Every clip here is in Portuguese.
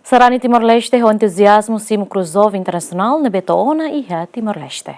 Sarani Timor-Leste o entusiasmo Simo Cruzova Internacional na Betoona e a Timor-Leste.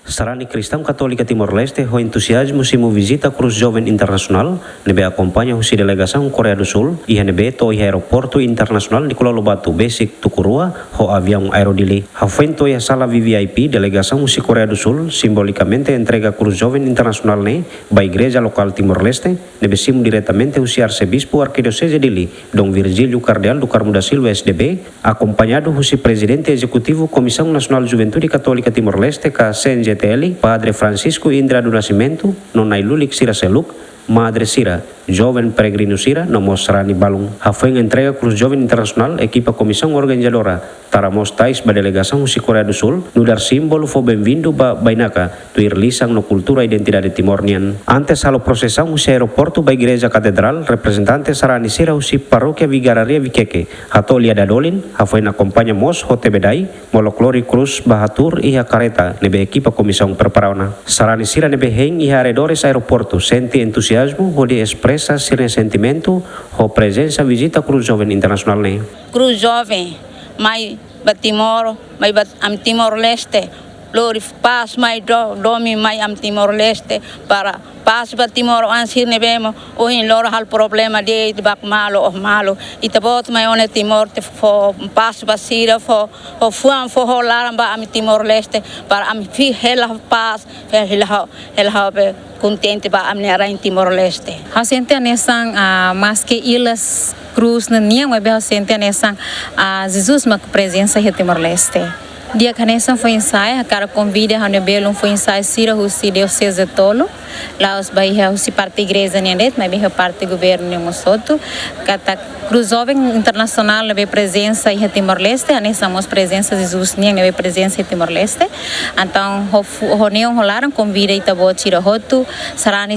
Sarani Cristão Católica Timor-Leste o entusiasmo Simo visita Cruz Jovem Internacional nebe acompanha a delegação Coreia do Sul e nebe to e aeroporto internacional Nicolau Lobato Basic Tukurua o avião aerodili. Hafento e sala VVIP delegação si Coreia do Sul simbolicamente entrega Cruz Jovem Internacional ne ba igreja local Timor-Leste nebe Simo diretamente o arcebispo arquidiocese dili Dom Virgílio Cardeal do Carmo da Silva SDB acompanhado o presidente executivo Comissão Nacional de Juventude Católica Timor-Leste ka CNJTL Padre Francisco Indra do Nascimento Nonailulik Sira Seluk Madre Sira, Jovem Peregrino Sira, no Sarani Balung. Hafeng entrega Cruz Jovem Internacional, equipa comissão organizadora, taramos tais ba delegação si Coreia do Sul, no dar símbolo fo bem-vindo ba bainaka, tu irlisang no cultura e identidade timornian. Antes halo processão si aeroporto ba igreja catedral, representante Sarani Sira si paróquia Vigararia Vikeke, hatolia dadolin, hafeng acompanha mos hote bedai, moloklori Cruz Bahatur e a careta, nebe equipa comissão preparauna. Sarani Sira nebe heng e arredores aeroporto, sente entusiasmo onde expressa seu ressentimento ou presença visita Cruz Jovem Internacional ne. Cruz Jovem, mai Timor, mai am Timor-Leste, lori paz mai domi mai am Timor-Leste para paz ba Timor ansir nebemo o in loro hal problema de bak malo o malo itabot mai one Timor te fo paz ba sira fo o fuan fo holar ba am Timor-Leste para am fi hela paz hela be contente ba am nera in Timor-Leste. A gente anesang mas que ilhas Cruz na niang mas a gente anesang Jesus ma presença em Timor-Leste. Dia caneção foi ensaio, a cara convida a nebelo foi ensaio sira o se deu seja tolo, lá os bairros se parte igreja nendet, mas bem parte governo nenhum soto, kata Cruz Jovem Internacional leve presença em Timor-Leste, a nessa mos presença de Jesus nem leve presença em Timor-Leste, então o neon rolaram convida e tabo tira roto, sarani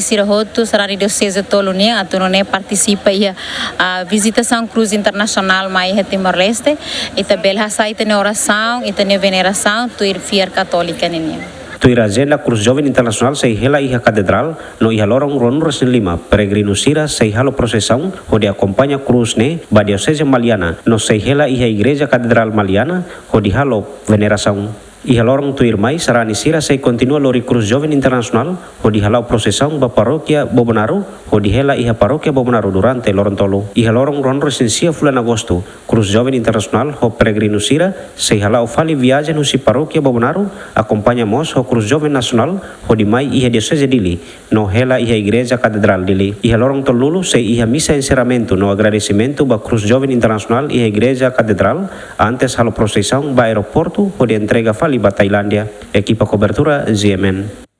deu seja tolo nem, a tu não participa e a visitação Cruz Internacional mais em Timor-Leste, e também a saída na oração e também veneração tu ir fiar católica nenhum. Tu iragenda Cruz Jovem Internacional se hela iha catedral no iha lorong ronur lima peregrino sira se halo processão onde acompanha Cruz ne ba diocese Maliana no se hela iha igreja catedral Maliana onde halo veneração. Iha lorong tu irmai sarani sira se continua lori Cruz Jovem Internacional onde halau processão ba paróquia Bobonaru onde hela iha paróquia Bobonaru durante lorong tolo. Iha lorong ronur sensia bulan Agosto Cruz Jovem Internacional ho peregrino sira se halau fali viagem no si paróquia Bobonaru acompanha mos ho Cruz Jovem Nacional onde mai iha diocese dili no hela iha igreja catedral dili. Iha lorong tolulu se iha misa encerramento no agradecimento ba Cruz Jovem Internacional iha igreja catedral antes halo processão ba aeroporto onde entrega fali ba Tailândia. Equipa cobertura GMN.